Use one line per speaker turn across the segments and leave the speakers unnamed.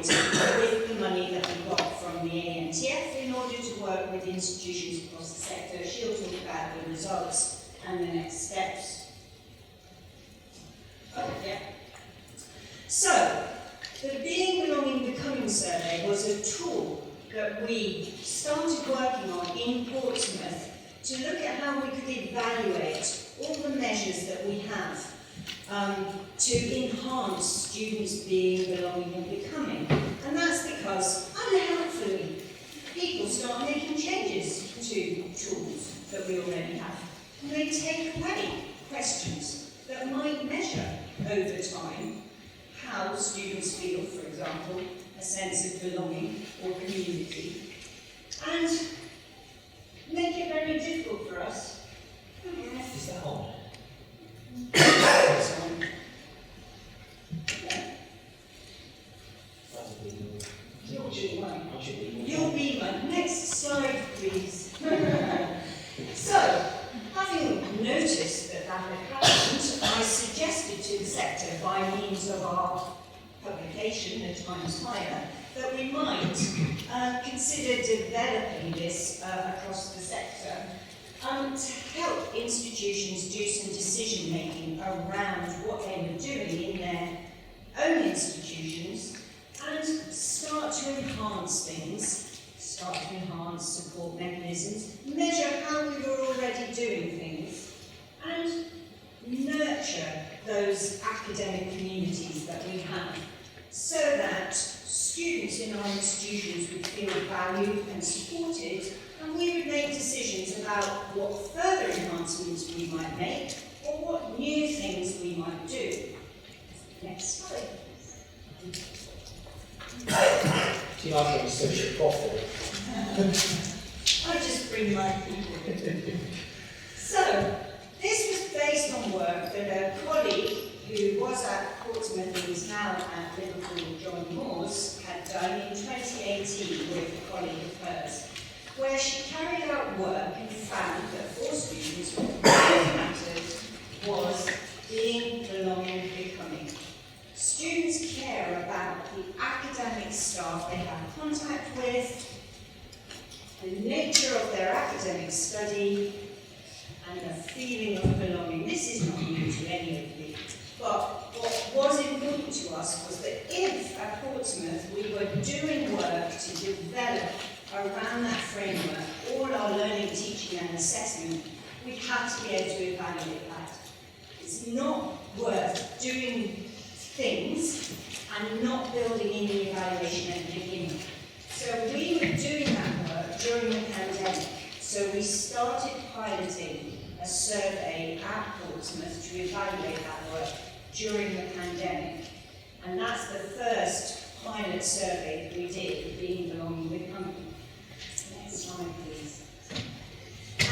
with the money that we got from the ANTF in order to work with institutions across the sector. She'll talk about the results and the next steps. Oh, yeah. So, the Being, Belonging, Becoming survey was a tool that we started working on in Portsmouth to look at how we could evaluate all the measures that we have to enhance students' being, belonging and becoming. And that's because, unhelpfully, people start making changes to tools that we already have. And they take away questions that might measure over time how students feel, for example, a sense of belonging or community, and make it very difficult for us.
Is that on?
Your beamer. Next slide, please. So, having noticed that had happened, I suggested to the sector, by means of our publication, The Times Higher, that we might consider developing this across the sector to help institutions do some decision making around what they were doing in their own institutions and start to enhance things, start to enhance support mechanisms, measure how we were already doing things, and nurture those academic communities that we have so that students in our institutions would feel valued and supported, and we would make decisions about what further enhancements we might make or what new things we might do. Next slide.
Do you like an associate profit?
I just bring my people. So, this was based on work that a colleague who was at Portsmouth and is now at Liverpool, John Moores, had done in 2018 with a colleague of hers, where she carried out work and found that for students what really mattered was being, belonging, becoming. Students care about the academic staff they have contact with, the nature of their academic study, and the feeling of belonging. This is not new to any of you, but what was important to us was that if at Portsmouth we were doing work to develop around that framework all our learning, teaching and assessment, we had to be able to evaluate that. It's not worth doing things and not building in the evaluation at the beginning. So we were doing that work during the pandemic. So we started piloting a survey at Portsmouth to evaluate that work during the pandemic. And that's the first pilot survey that we did, Being, Belonging, Becoming. Next slide, please.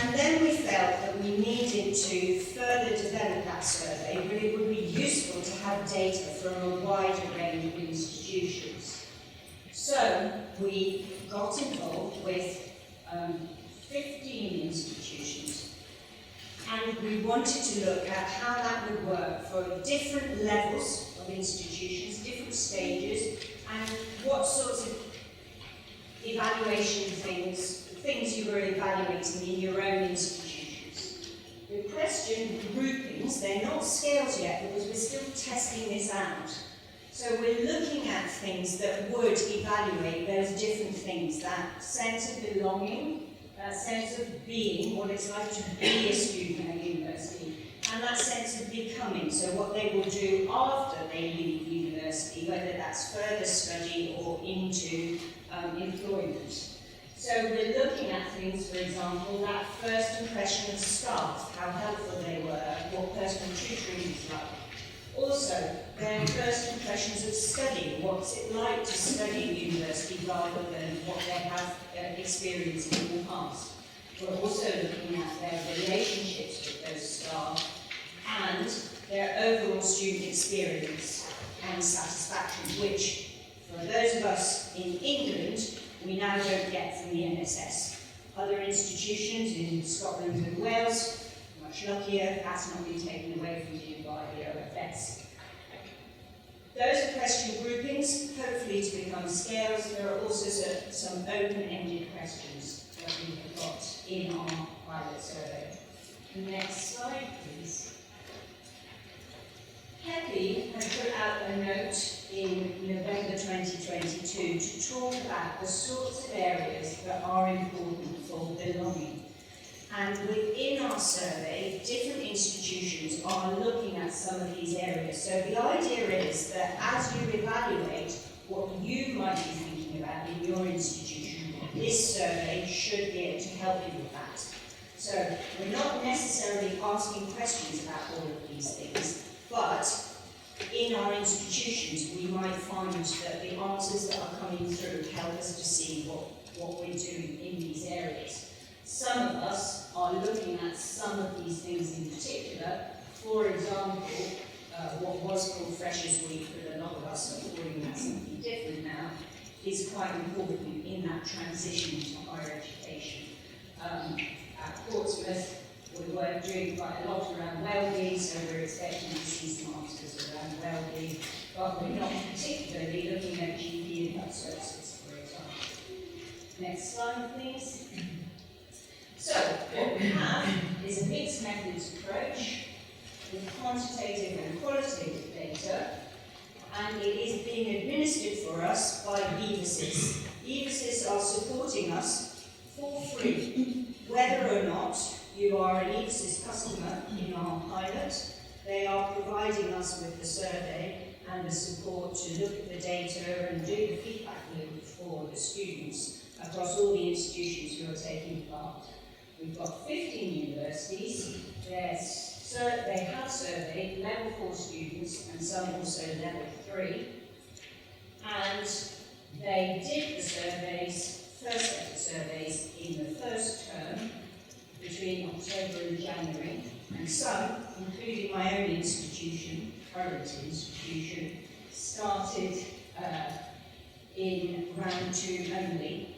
And then we felt that we needed to further develop that survey, but it would be useful to have data from a wider range of institutions. So we got involved with 15 institutions, and we wanted to look at how that would work for different levels of institutions, different stages, and what sorts of evaluation things you were evaluating in your own institutions. The question groupings, they're not scales yet because we're still testing this out. So we're looking at things that would evaluate those different things, that sense of belonging, that sense of being, what it's like to be a student at university, and that sense of becoming, so what they will do after they leave university, whether that's further study or into employment. So we're looking at things, for example, that first impression of staff, how helpful they were, what personal tutoring was like. Also, their first impressions of study, what's it like to study at university rather than what they have experienced in the past. We're also looking at their relationships with those staff and their overall student experience and satisfaction, which, for those of us in England, we now don't get from the NSS. Other institutions in Scotland and Wales, much luckier, that's not been taken away from you by the OFS. Those are question groupings. Hopefully you to become scales. There are also some open-ended questions that we have got in our pilot survey. Next slide, please. Peppy had put out a note in November 2022 to talk about the sorts of areas that are important for belonging. And within our survey, different institutions are looking at some of these areas. So the idea is that as you evaluate what you might be thinking about in your institution, this survey should be able to help you with that. So we're not necessarily asking questions about all of these things, but in our institutions we might find that the answers that are coming through help us to see what we're doing in these areas. Some of us are looking at some of these things in particular. For example, what was called Freshers Week, but a lot of us are calling that something different now, is quite important in that transition to higher education. At Portsmouth, we were doing quite a lot around well-being, so we're expecting to see some answers around well-being, but we're not particularly looking at GP and health services, for example. Next slide, please. So, what we have is a mixed methods approach with quantitative and qualitative data, and it is being administered for us by EVASIS. EVASIS are supporting us for free, whether or not you are an EVASIS customer in our pilot. They are providing us with the survey and the support to look at the data and do the feedback loop for the students across all the institutions who are taking part. We've got 15 universities. They have surveyed level 4 students and some also level 3. And they did the surveys, first set of surveys, in the first term between October and January. And some, including my own institution, current institution, started in round 2 only.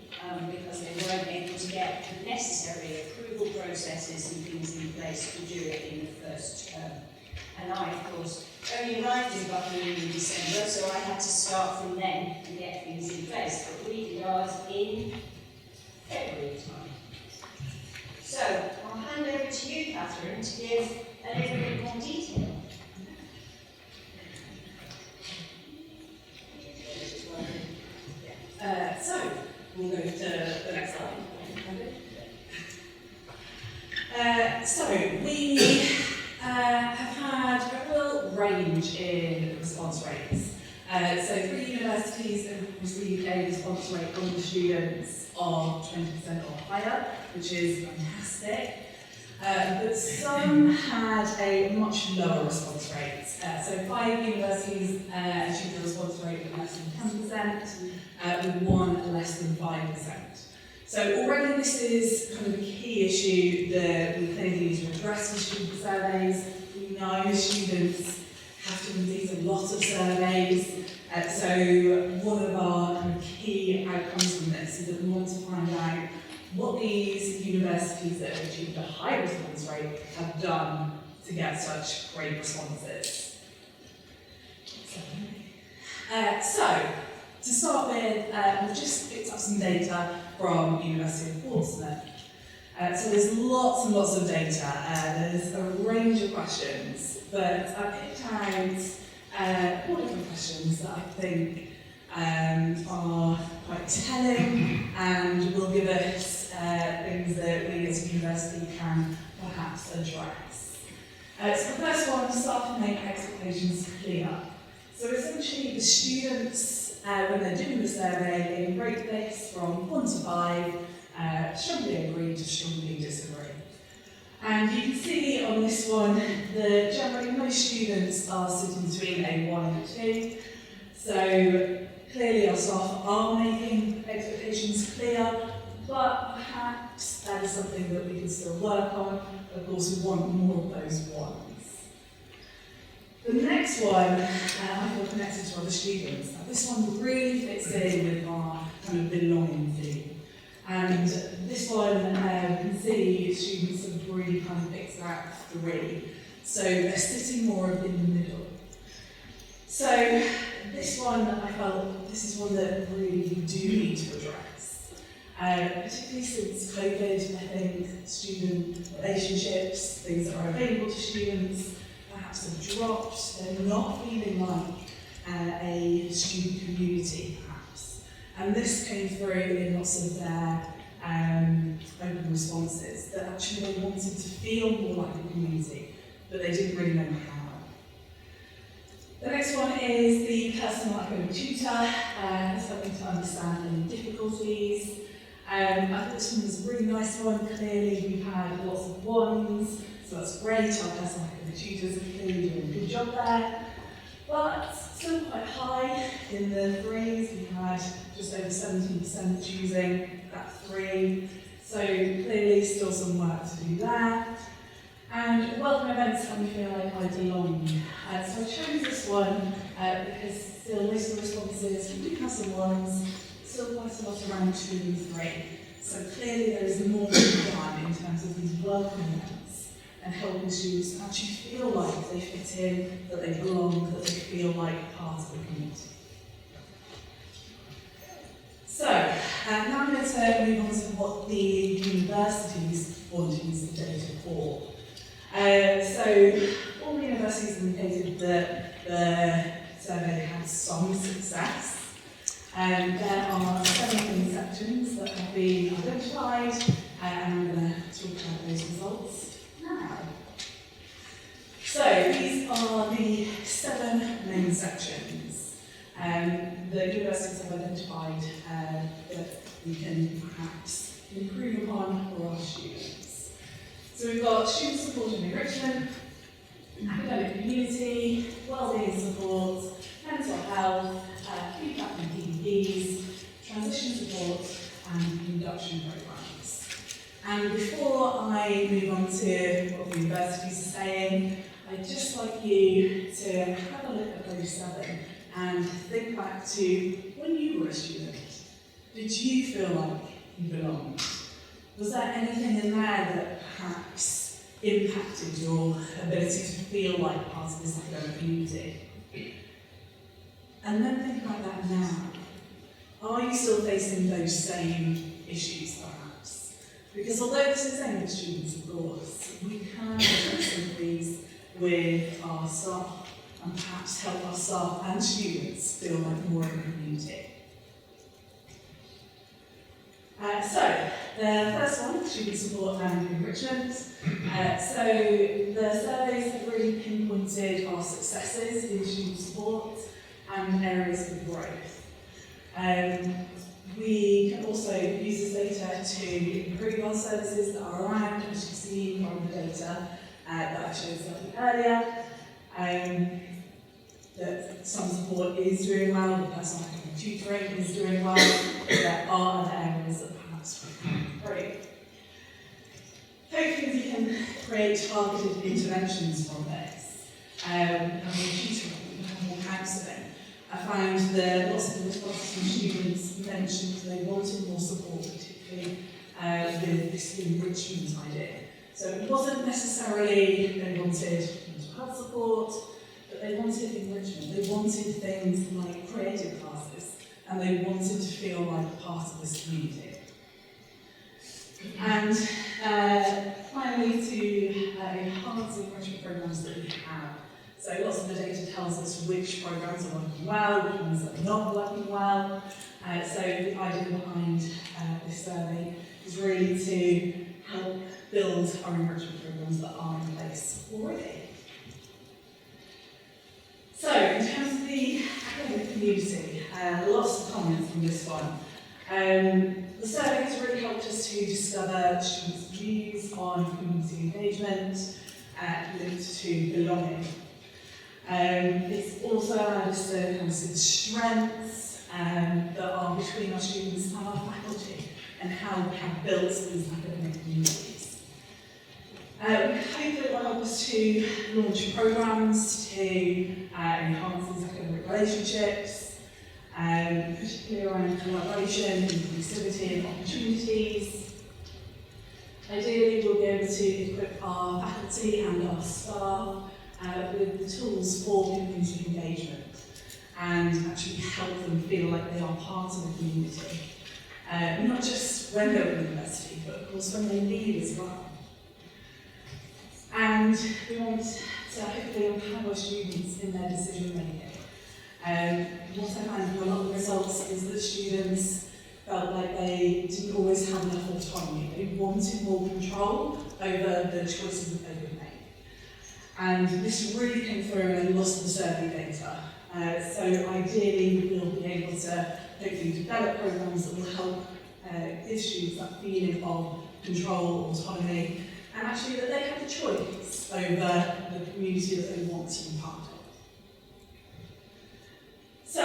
Because they weren't able to get the necessary approval processes and things in place to do it in the first term. And I, of course, only arrived in Buckingham in December, so I had to start from then and get things in place. But we did ours in February time. So I'll hand over to you, Kathryn, to give a little bit more detail.
We'll go to the next slide. So we have had a real range in response rates. So 3 universities have received a response rate from the students of 20% or higher, which is fantastic. But some had a much lower response rate. So 5 universities achieved a response rate of less than 10%, with 1 less than 5%. So already this is kind of a key issue that we clearly need to address with student surveys. We know students have to complete a lot of surveys. So one of our kind of key outcomes from this is that we want to find out what these universities that have achieved a high response rate have done to get such great responses. So to start with, we've just picked up some data from University of Portsmouth. So there's lots and lots of data. There's a range of questions, but I picked out 4 different questions that I think are quite telling and will give us things that we as a university can perhaps address. So the first one, start to make expectations clear. So essentially the students, when they're doing the survey, they rate this from 1 to 5, strongly agree to strongly disagree. And you can see on this one that generally most students are sitting between a 1 and a 2. So clearly our staff are making expectations clear, but perhaps that is something that we can still work on. Of course, we want more of those 1s. The next one, I feel connected to other students. Now, this one really fits in with our kind of belonging theme. And this one, you can see students have really kind of picked out 3. So they're sitting more in the middle. So this one, I felt this is one that really we do need to address. Particularly since COVID, I think student relationships, things that are available to students, perhaps have dropped. They're not feeling like a student community, perhaps. And this came through in lots of their open responses, that actually they wanted to feel more like a community, but they didn't really know how. The next one is the personal academic tutor, helping to understand any difficulties. I thought this one was a really nice one. Clearly we've had lots of ones, so that's great. Our personal academic tutors are clearly doing a good job there. But still quite high in the threes. We had just over 17% choosing that 3. So clearly still some work to do there. And welcome events help me feel like I belong. So I chose this one because still most of the responses, we do have some ones, still quite a lot around 2 and 3. So clearly there is more to be done in terms of these welcome events and helping students actually feel like they fit in, that they belong, that they feel like part of the community. So, now I'm going to move on to what the universities want to use the data for. So, all the universities indicated that the survey had some success. There are 7 main sections that have been identified, and I'm going to talk about those results now. So, these are the 7 main sections. The universities have identified that we can perhaps improve upon for our students. So we've got student support and enrichment, academic community, wellbeing support, mental health, feedback and PDPs, transition support, and induction programs. And before I move on to what the universities are saying, I'd just like you to have a look at those 7 and think back to when you were a student. Did you feel like you belonged? Was there anything in there that perhaps impacted your ability to feel like part of this academic community? And then think about that now. Are you still facing those same issues perhaps? Because although this is aimed at students, of course, we can address some of these with our staff and perhaps help our staff and students feel like more of a community. So, the first one, student support and enrichment. So, the surveys have really pinpointed our successes in student support and areas of growth. We can also use this data to improve our services that are around, as you see from the data that I showed slightly earlier. That some support is doing well, the personal academic tutoring is doing well, there are other areas that perhaps we can improve. Hopefully we can create targeted interventions from this. And more tutoring, more counselling. I found that lots of the responses from students mentioned they wanted more support, particularly with this enrichment idea. So it wasn't necessarily they wanted mental health support, but they wanted enrichment. They wanted things like creative classes, and they wanted to feel like part of this community. And finally, to enhance the enrichment programs that we have. So lots of the data tells us which programs are working well, which ones are not working well. So the idea behind this survey is really to help build our enrichment programs that are in place already. So, in terms of the academic community, lots of comments from this one. The survey has really helped us to discover students' views on community engagement linked to belonging. It's also allowed us to consider strengths that are between our students and our faculty and how we have built these academic communities. We hope it will help us to launch programs to enhance these academic relationships, particularly around collaboration, inclusivity and opportunities. Ideally, we'll be able to equip our faculty and our staff with the tools for community engagement. and actually help them feel like they are part of the community. Not just when they're at university, but of course when they leave as well. And we want to hopefully empower students in their decision making. What I found from a lot of the results is that students felt like they didn't always have enough autonomy. They wanted more control over the choices that they would make. And this really came through in a lot of the survey data. So ideally we'll be able to hopefully develop programs that will help give students that feeling of control, autonomy, and actually that they have a choice over the community that they want to be part of. So,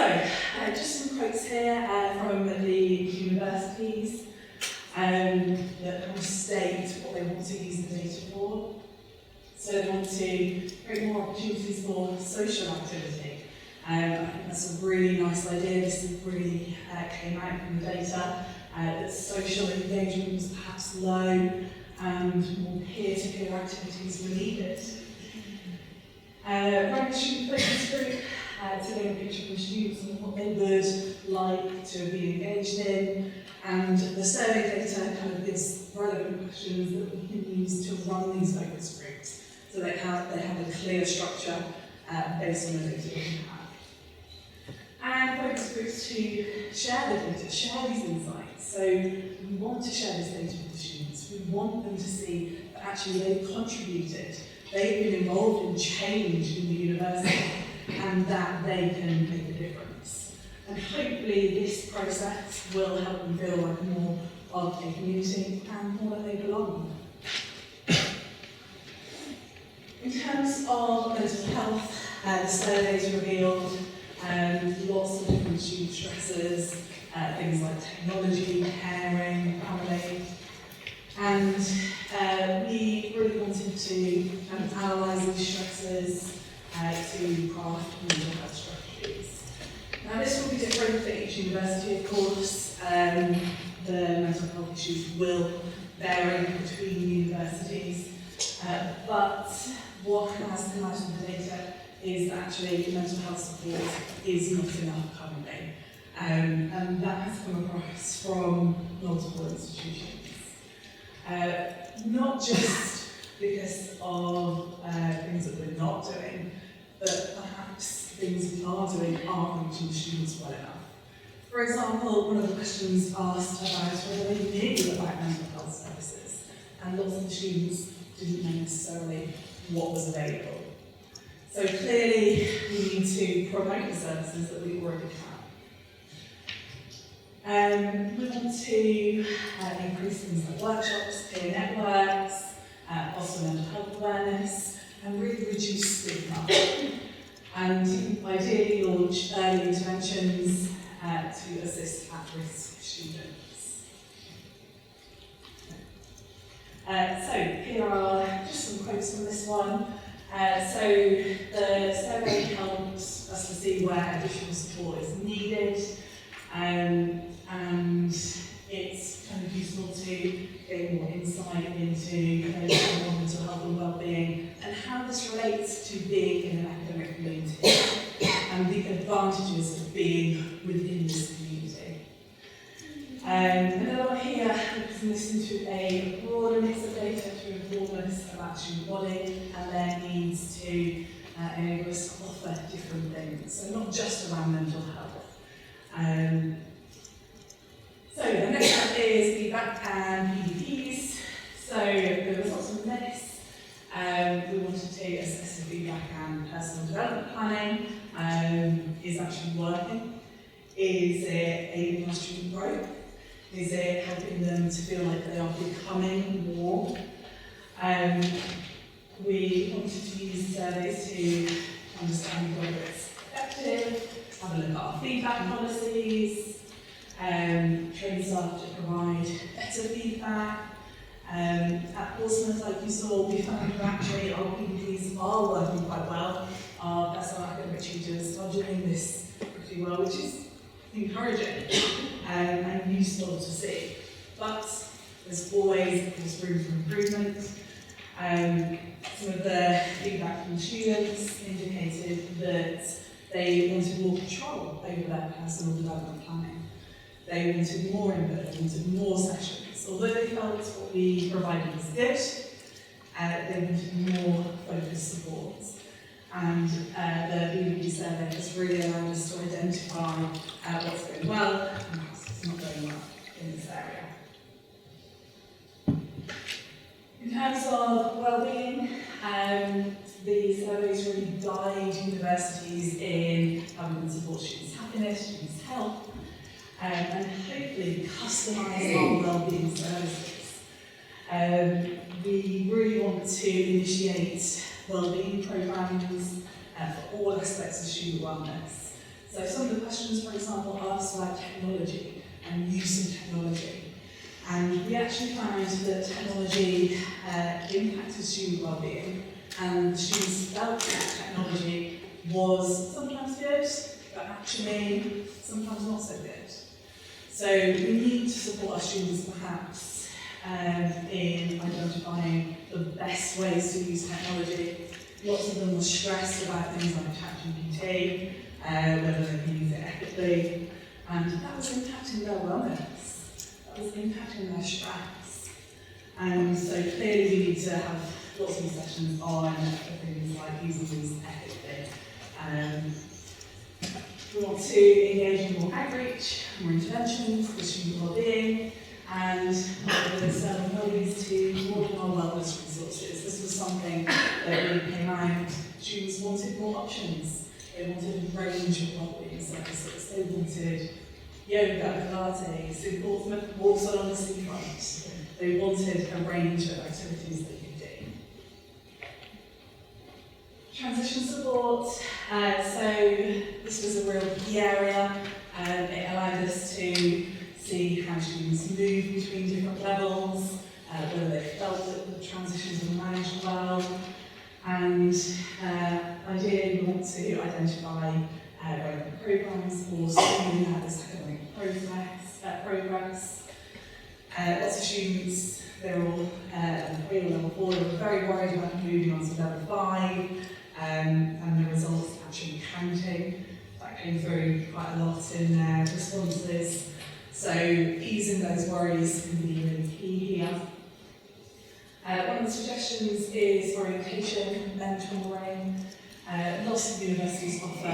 just some quotes here from the universities that kind of state what they want to use the data for. So they want to create more opportunities for social activity. I think that's a really nice idea. This really came out from the data, that social engagement was perhaps low and more peer-to-peer activities were needed. Running a student focus group to get a picture from students and what they would like to be engaged in, and the survey data kind of gives relevant questions that we can use to run these focus groups, so they have a clear structure based on the data that we have. And focus groups to share the data, share these insights. So we want to share this data with the students. We want them to see that actually they've contributed, they've been involved in change in the university, and that they can make a difference. And hopefully this process will help them feel like more of a community and more like they belong. In terms of mental health, the surveys revealed lots of different student stresses, things like technology, caring, family, and we really wanted to analyse these stresses to craft mental health strategies. Now this will be different for each university, of course. The mental health issues will vary between universities, but what has come out of the data is that actually mental health support is not enough currently. And that has come across from multiple institutions. Not just because of things that we're not doing, but perhaps things we are doing aren't reaching students well enough. For example, one of the questions asked about whether they knew about mental health services, and lots of the students didn't know necessarily what was available. So clearly, we need to promote the services that we already have. We want to increase things like workshops, peer networks, foster mental health awareness, and really reduce stigma. And ideally launch early interventions to assist at-risk students. So here are just some quotes from this one. So the survey helps us to see where additional support is needed, and it's kind of useful to gain more insight into mental health and well-being and how this relates to being in an academic community and the advantages of being within this community. Another one here is listen to a broader mix of data to inform us about student body and their needs to enable us to offer different things, so not just around mental health. So the next one is feedback and PDPs. So the results from this, we wanted to assess the feedback and personal development planning. Is actually working? Is it aiding our student growth? Is it helping them to feel like they are becoming more? We wanted to use the surveys to understand whether it's effective, have a look at our feedback policies, train staff to provide better feedback. At Portsmouth, like you saw, we found that actually our PDPs are working quite well. Our personal academic tutors are doing this pretty well, which is encouraging and useful to see. But there's always room for improvement. Some of the feedback from students indicated that They wanted more control over their personal development planning. They wanted more input, they wanted more sessions. Although they felt what we provided was good, they wanted more focused support. And the BBB survey has really allowed us to identify what's going well and what's not going well in this area. In terms of well-being, the surveys really guide universities in how we can support students' happiness, students' health, and hopefully customise our well-being services. We really want to initiate well-being programmes for all aspects of student wellness. So some of the questions, for example, asked about technology and use of technology. And we actually found that technology impacted student well-being, and students felt that technology was sometimes good, but actually sometimes not so good. So we need to support our students perhaps in identifying the best ways to use technology. Lots of them were stressed about things like ChatGPT, whether they can use it ethically, and that was impacting their wellness, that was impacting their stress. And so clearly we need to have lots of sessions on things like using these ethically. We want to engage in more outreach, more interventions for student wellbeing, and with external bodies to broaden our wellness resources. This was something that really came out. Students wanted more options. They wanted a range of wellbeing services. They wanted yoga, Pilates, in Portsmouth, walks along the seafront. They wanted a range of activities they could do. Transition support. So this was a real key area. It allowed us to see how students move between different levels, whether they felt that the transitions were managed well, and ideally we want to identify relevant programmes for smoothing out this academic progress. Lots of students, they're all level 3 or level 4, they were very worried about moving on to level 5, and the results actually counting. That came through quite a lot in their responses. So easing those worries can be really key here. One of the suggestions is orientation, mentoring. Lots of universities offer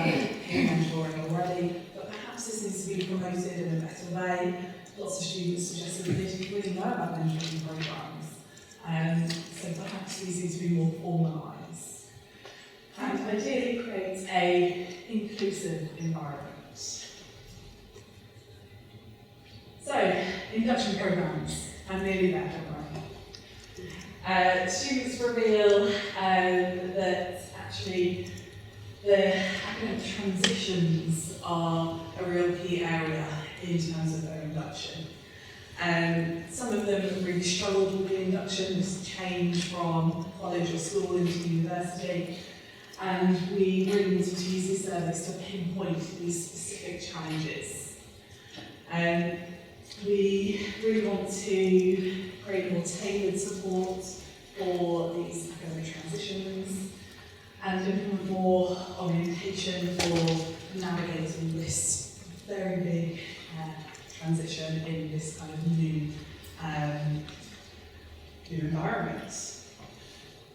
peer mentoring already, but perhaps this needs to be promoted in a better way. Lots of students suggested that they didn't really know about mentoring programmes, so perhaps these need to be more formalised. And ideally create an inclusive environment. So, induction programmes. I'm nearly there, don't worry. Students reveal that actually the academic transitions are a real key area in terms of their induction. Some of them really struggled with the induction, this change from college or school into university, and we really wanted to use these surveys to pinpoint these specific challenges. We really want to create more tailored support for these academic transitions and implement more orientation for navigating this very big transition in this kind of new environment.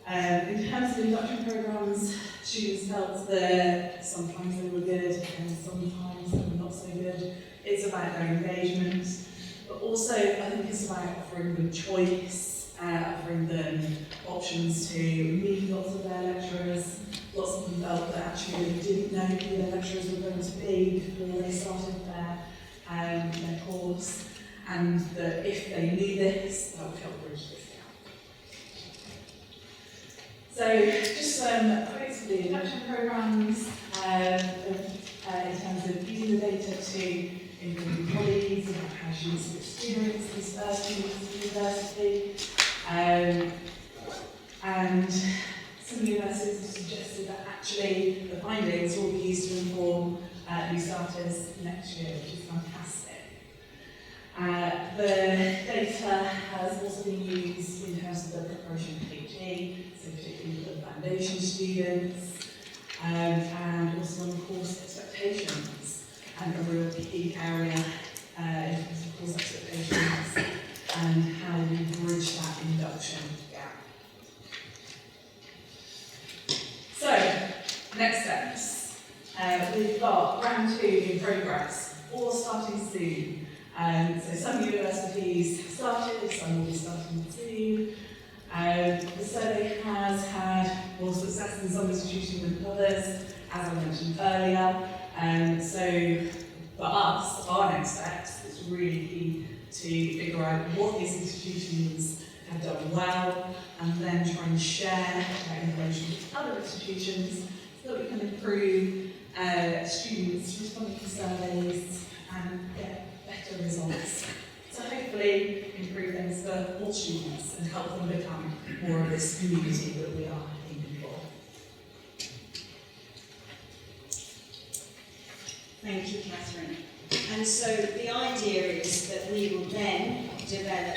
In terms of induction programmes, students felt that sometimes they were good and sometimes they were not so good. It's about their engagement, but also I think it's about offering them choice, offering them options to meet lots of their lecturers. Lots of them felt that actually they didn't know who their lecturers were going to be before they started their course, and that if they knew this, that would help bridge this gap. So just some quotes for the induction programmes in terms of using the data to improve colleagues, about how students have experienced these first years of university. And some universities have suggested that actually the findings will be used to inform new starters next year, which is fantastic. The data has also been used in terms of the preparation of PhD, so particularly for the foundation students, and also on course expectations, and a real key area in terms of course expectations and how we bridge that induction gap. So, next steps. We've got round 2 in progress, all starting soon. So some universities started, some will be starting soon. The survey has had more success in some institutions than others, as I mentioned earlier. So for us, our next steps is really key to figure out what these institutions have done well, and then try and share that information with other institutions so that we can improve students responding to surveys and get better results. So hopefully improve things for all students and help them become more of this community that we are aiming for.
Thank you, Kathryn. And so the idea is that we will then develop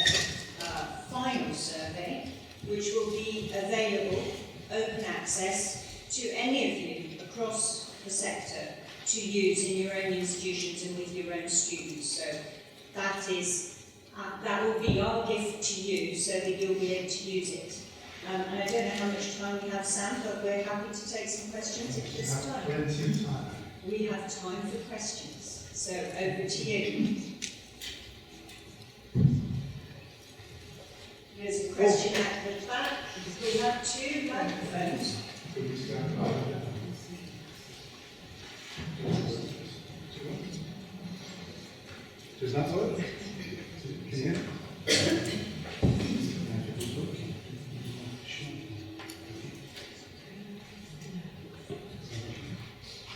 a final survey, which will be available, open access, to any of you across the sector to use in your own institutions and with your own students. So that will be our gift to you so that you'll be able to use it. And I don't know how much time we have, Sam, but we're happy to take some questions at this time.
Plenty of time.
We have time for questions. So over to you. There's a question at the back. We have 2 microphones.
Does that work? Can you hear?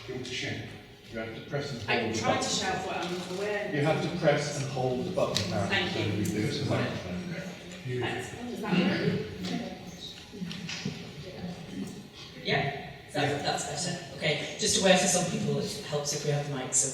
You want to share?
You have to press and hold
I can
the
try
button.
to shout what I'm aware.
You have to press and hold the button.
Thank you.
We do it as a microphone.
Thanks. Does that work?
Yeah, that's better. Okay, just aware for some people it helps if we have the mic. So,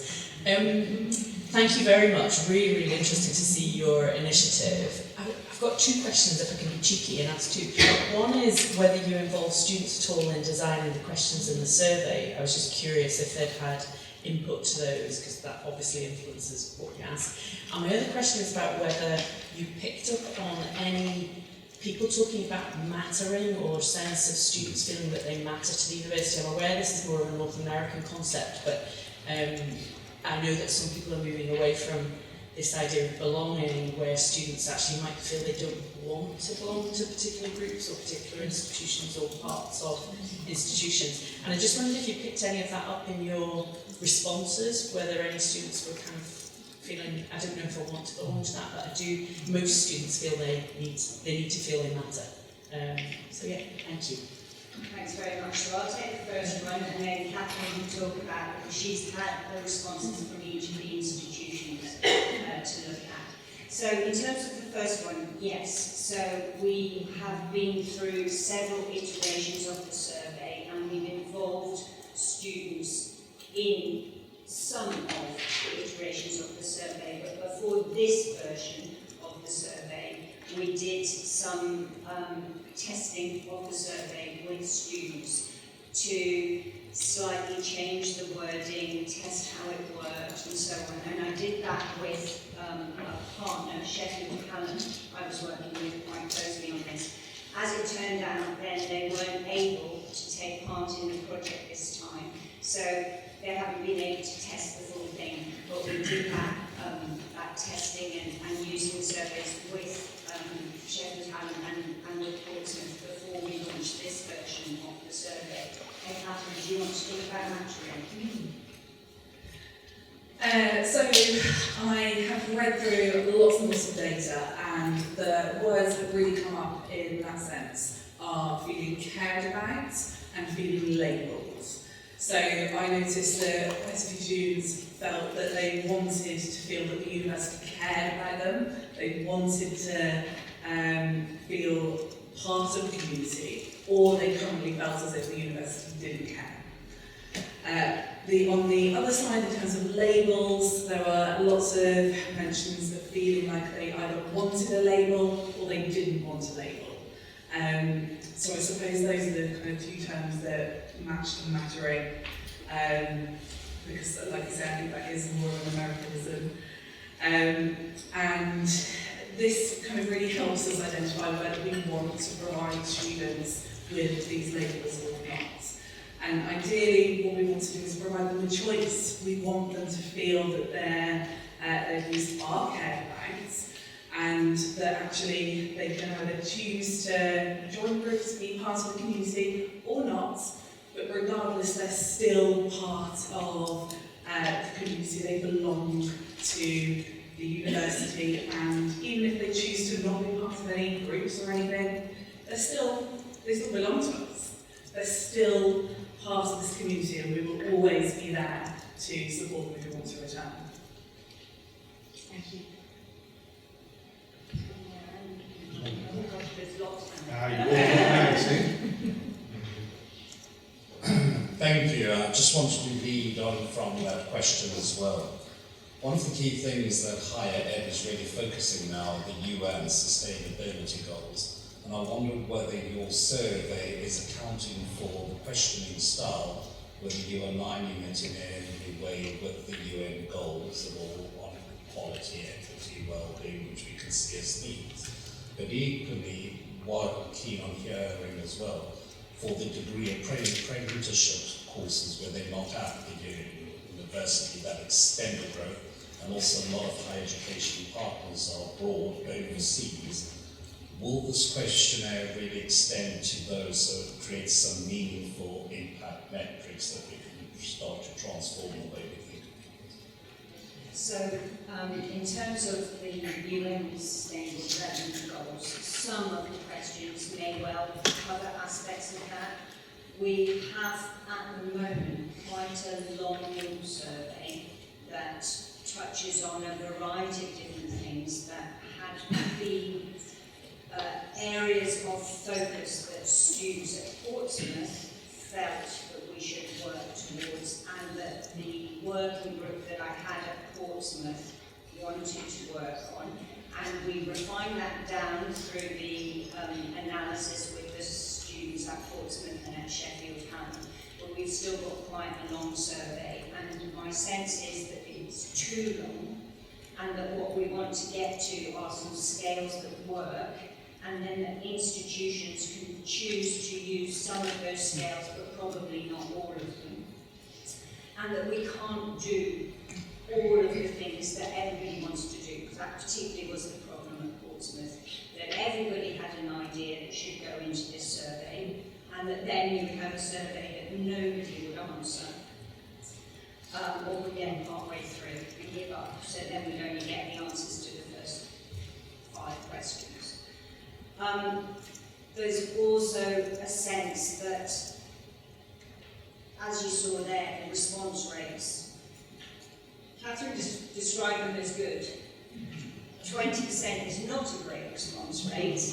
thank you very much. Really, really interesting to see your initiative. I've got 2 questions if I can be cheeky and ask 2. One is whether you involve students at all in designing the questions in the survey. I was just curious if they'd had input to those, because that obviously influences what you ask. And my other question is about whether you picked up on any people talking about mattering or sense of students feeling that they matter to the university. I'm aware this is more of a North American concept, but I know that some people are moving away from this idea of belonging, where students actually might feel they don't want to belong to particular groups or particular institutions or parts of institutions. And I just wondered if you picked any of that up in your responses, whether any students were kind of feeling, I don't know if I want to belong to that, but I do, most students feel they need to feel they matter. So yeah, thank you.
Thanks very much. So I'll take the first one, and then Kathryn can talk about it, because she's had the responses from each of the institutions to look at. So in terms of the first one, yes. So we have been through several iterations of the survey, and we've involved students in some of the iterations of the survey. But before this version of the survey, we did some testing of the survey with students to slightly change the wording, test how it worked, and so on. And I did that with a partner, Sheffield Talent. I was working with quite closely on this. As it turned out, then they weren't able to take part in the project this time, so they haven't been able to test the full thing. But we did that testing and using surveys with Sheffield Talent and with Portsmouth before we launched this version of the survey. And Kathryn, do you want to talk about mattering?
So I have read through lots and lots of data, and the words that really come up in that sense are feeling cared about and feeling labelled. So I noticed that quite a few students felt that they wanted to feel that the university cared about them. They wanted to feel part of the community, or they currently felt as if the university didn't care. On the other side, in terms of labels, there were lots of mentions of feeling like they either wanted a label or they didn't want a label. So I suppose those are the kind of two terms that matched and mattering, because like I said, I think that is more of an Americanism. And this kind of really helps us identify whether we want to provide students with these labels or not. And ideally, what we want to do is provide them a choice. We want them to feel that their views are cared about, and that actually they can either choose to join groups, be part of the community, or not. But regardless, they're still part of the community. They belong to the university, and even if they choose to not be part of any groups or anything, they still belong to us. They're still part of this community, and we will always be there to support them if we want to return.
Thank you.
Thank you. I just wanted to lead on from that question as well. One of the key things that higher ed is really focusing now are the UN sustainability goals. And I wondered whether your survey is accounting for the questioning style, whether you are aligning it in any way with the UN goals of all on equality, equity, well-being, which we can see as needs. But equally, what I'm keen on hearing as well, for the degree of apprenticeship courses where they're not at the university that extend the growth, and also a lot of higher education partners are abroad, overseas. Will this questionnaire really extend to those so it creates some meaningful impact metrics that we can start to transform the way we think?
So, in terms of the UN Sustainable Development Goals, some of the questions may well cover aspects of that. We have at the moment quite a long survey that touches on a variety of different things that had been areas of focus that students at Portsmouth felt that we should work towards, and that the working group that I had at Portsmouth wanted to work on. And we refined that down through the analysis with the students at Portsmouth and at Sheffield Hallam. But we've still got quite a long survey, and my sense is that it's too long, and that what we want to get to are some scales that work, and then that institutions can choose to use some of those scales, but probably not all of them. And that we can't do all of the things that everybody wants to do, because that particularly was the problem at Portsmouth, that everybody had an idea that should go into this survey, and that then you would have a survey that nobody would answer. Or we get partway through, we give up, so then we'd only get the answers to the first 5 questions. There's also a sense that, as you saw there, the response rates, Kathryn described them as good. 20% is not a great response rate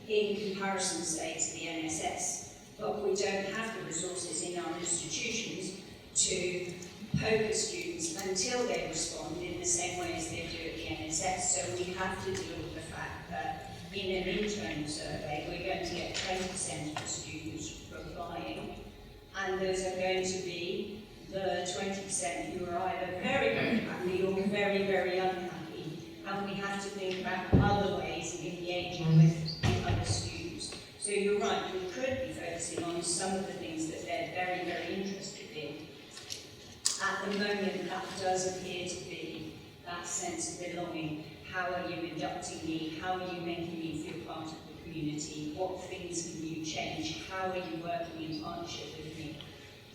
in comparison, say, to the NSS, but we don't have the resources in our institutions to poke at students until they respond in the same way as they do at the NSS. So we have to deal with the fact that in an internal survey, we're going to get 20% of the students replying, and those are going to be the 20% who are either very, very happy or very, very unhappy. And we have to think about other ways of engaging with the other students. So you're right, we could be focusing on some of the things that they're very, very interested in. At the moment, that does appear to be that sense of belonging. How are you inducting me? How are you making me feel part of the community? What things can you change? How are you working in partnership with me?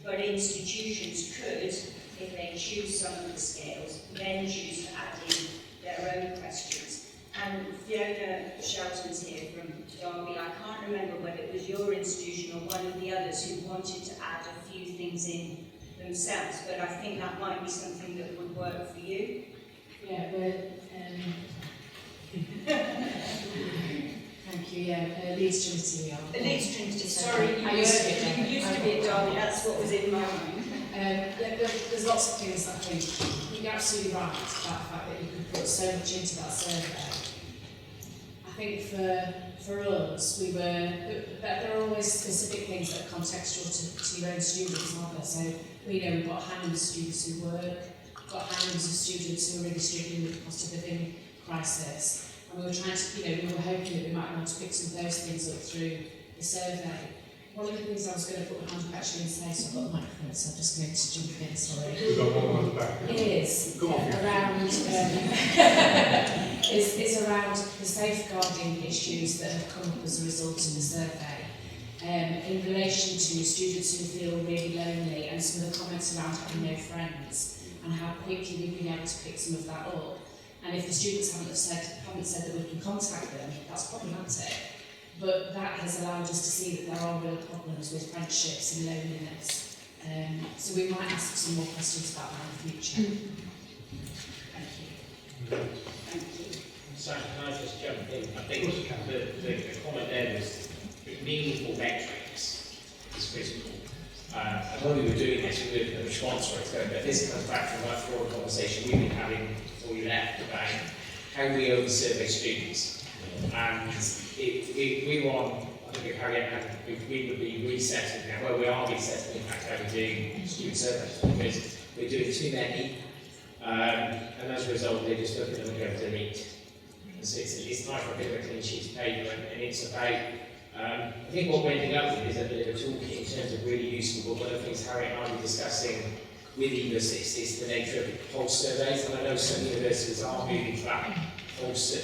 But institutions could, if they choose some of the scales, then choose to add in their own questions. And Fiona Shelton's here from Derby. I can't remember whether it was your institution or one of the others who wanted to add a few things in themselves, but I think that might be something that would work for you.
Yeah, thank you, yeah, Leeds Trinity.
Leeds Trinity, sorry, you used to be at Derby, that's what was in my mind.
There's lots of things that I think you're absolutely right about the fact that you can put so much into that survey. I think for us, there are always specific things that are contextual to your own students, aren't there? So we know we've got high numbers of students who work, we've got high numbers of students who are really struggling with the cost of living crisis. And we were trying to, we were hoping that we might be able to pick some of those things up through the survey. One of the things I was going to put my hand up actually and say, so I've got the microphone, so I'm just going to jump in, sorry.
We've got one on the back.
It is around is around the safeguarding issues that have come up as a result of the survey. In relation to students who feel really lonely and some of the comments around having no friends and how quickly we've been able to pick some of that up. And if the students haven't said that we can contact them, that's problematic. But that has allowed us to see that there are real problems with friendships and loneliness. So we might ask some more questions about that in the future. Thank you.
Thank you.
So can I just jump in? I think the comment there was meaningful metrics is critical. And when we were doing this, we did a response for it, but this comes back from that broad conversation we've been having before you left about how we over-survey students. And we want, I think if Harriet had, we would be resetting now, well we are resetting in fact how we're doing student surveys because we're doing too many and as a result they just look at them and go delete. And so it's time for a bit of a clean sheet of paper and it's about, I think what we're ending up with is a bit of a toolkit in terms of really useful, but one of the things Harriet and I were discussing with universities is the nature of pulse surveys, and I know some universities are moving to that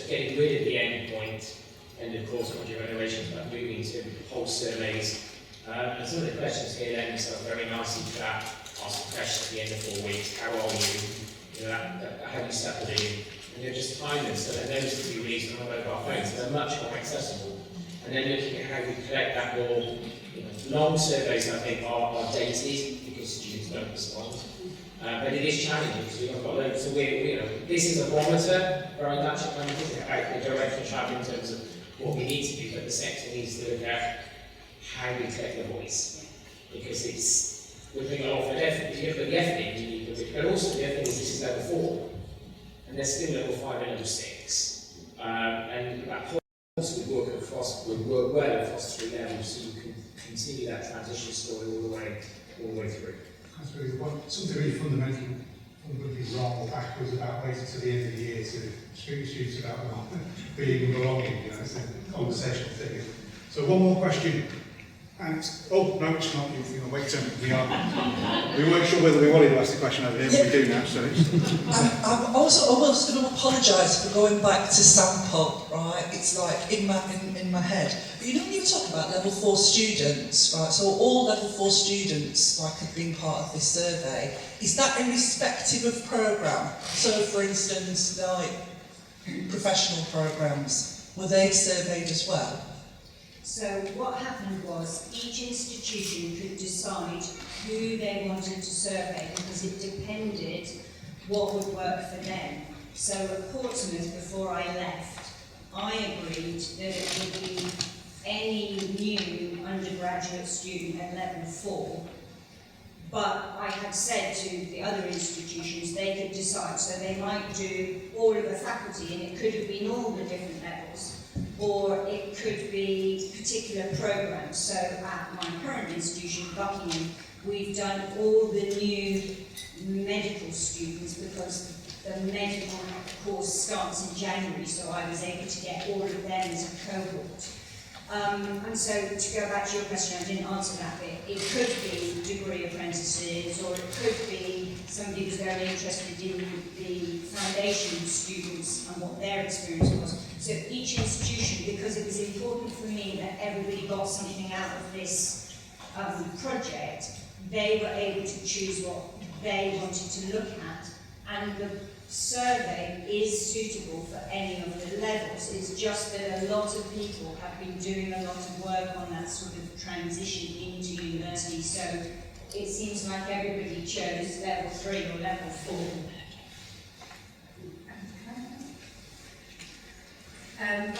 getting rid of the end point, end of course module evaluations, but moving to pulse surveys. And some of the questions here lend themselves very nicely to that. Ask a question at the end of 4 weeks, how are you? How do you settle in? And you're just time them so that those can be released on mobile phones, so they're much more accessible. And then looking at how we collect that more, long surveys I think are dated because students don't respond. But it is challenging because we've got loads. So this is a barometer very much about the direction of travel in terms of what we need to do, but the sector needs to look at how we collect the voice. Because we're putting a lot for effort, you put the effort in, but also the other thing is this is level 4, and there's still level 5 and level 6. And that course would work well across 3 levels, so you can continue that transition story all the way through.
That's really something really fundamentally wrong backwards about waiting till the end of the year to speak to students about being and belonging. It's a conversational thing. So one more question. And oh no, it's not. You'll wait till we weren't sure whether we wanted to ask the question over here, but we do now. So
I'm also almost going to apologise for going back to sample. Right, it's like in my head. But when you talk about level 4 students, right? So all level 4 students, like, have been part of this survey. Is that irrespective of programme? So, for instance, like professional programmes, were they surveyed as well?
So what happened was each institution could decide who they wanted to survey because it depended what would work for them. So at Portsmouth, before I left, I agreed that it would be any new undergraduate student at level 4. But I had said to the other institutions they could decide, so they might do all of the faculty, and it could have been all the different levels. Or it could be particular programs. So at my current institution, Buckingham, we've done all the new medical students because the medical course starts in January, so I was able to get all of them as a cohort. And so to go back to your question, I didn't answer that bit. It could be degree apprentices, or it could be somebody who's very interested in the foundation students and what their experience was. So each institution, because it was important for me that everybody got something out of this project, they were able to choose what they wanted to look at, and the survey is suitable for any of the levels. It's just that a lot of people have been doing a lot of work on that sort of transition into university, so it seems like everybody chose level 3 or level 4.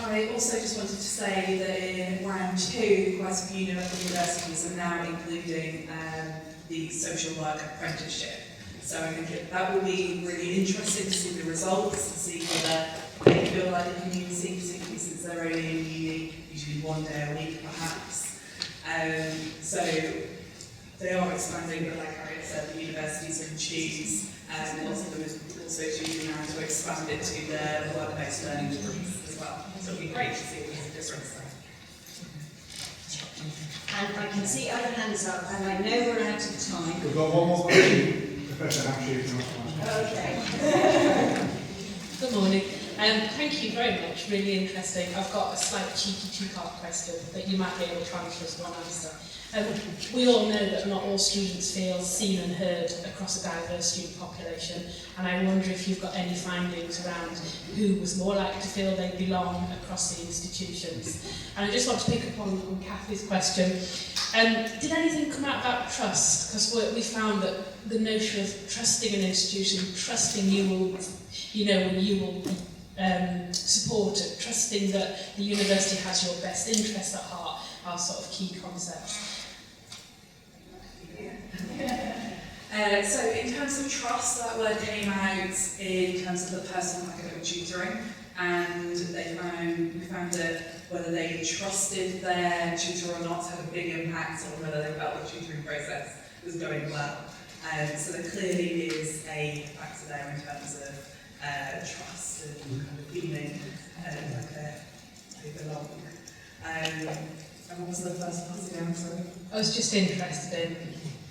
I also just wanted to say that in round 2, quite a few universities are now including the social work apprenticeship. So I think that will be really interesting to see the results and see whether they can feel like the community, particularly since they're only in uni, usually 1 day a week perhaps. So they are expanding, but like Harriet said, the universities can choose, and lots of them are also choosing now to expand it to their work-based learning degrees as well. So it'll be great to see if there's a difference there.
And I can see other hands up, and I know we're out of time.
We've got one more question, Professor Hampshire, if you want to ask.
Okay.
Good morning. Thank you very much, really interesting. I've got a slight cheeky two-part question that you might be able to answer as one answer. We all know that not all students feel seen and heard across a diverse student population, and I wonder if you've got any findings around who was more likely to feel they belong across the institutions. And I just want to pick up on Kathy's question. Did anything come out about trust? Because we found that the notion of trusting an institution, trusting you will be supported, trusting that the university has your best interests at heart are sort of key concepts.
So in terms of trust, that word came out in terms of the personal academic tutoring, and we found that whether they trusted their tutor or not had a big impact on whether they felt the tutoring process was going well. So there clearly is a factor there in terms of trust and kind of feeling like they belong. And what was the first part again, sorry?
I was just interested in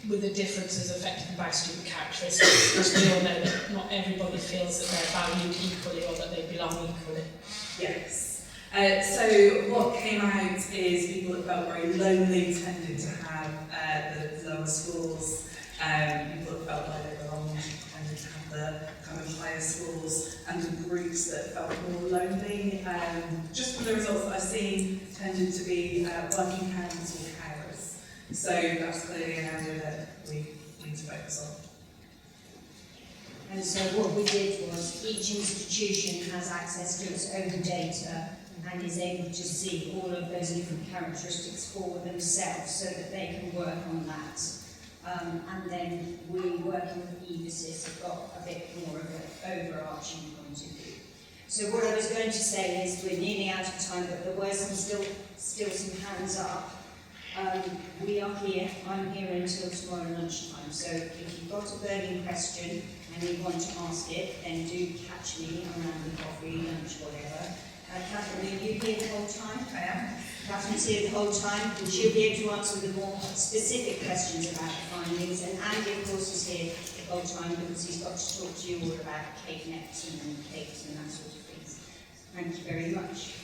with the differences affected by student characteristics, because we all know that not everybody feels that they're valued equally or that they belong equally.
Yes. So what came out is people that felt very lonely tended to have the lower scores. People that felt like they belonged tended to have the kind of higher scores, and the groups that felt more lonely, just from the results that I've seen, tended to be working parents or carers. So that's clearly an area that we need to focus on.
And so what we did was each institution has access to its own data and is able to see all of those different characteristics for themselves so that they can work on that. And then we, working with EVSIS, have got a bit more of an overarching point of view. So what I was going to say is we're nearly out of time, but there were still some hands up. We are here, I'm here until tomorrow lunchtime, so if you've got a burning question and you want to ask it, then do catch me around the coffee, lunch, whatever. Kathryn, are you here the whole time?
I am.
Kathryn's here the whole time, and she'll be able to answer the more specific questions about the findings, and Andy, of course, is here the whole time because he's got to talk to you all about cake nets and cakes and that sort of things. Thank you very much.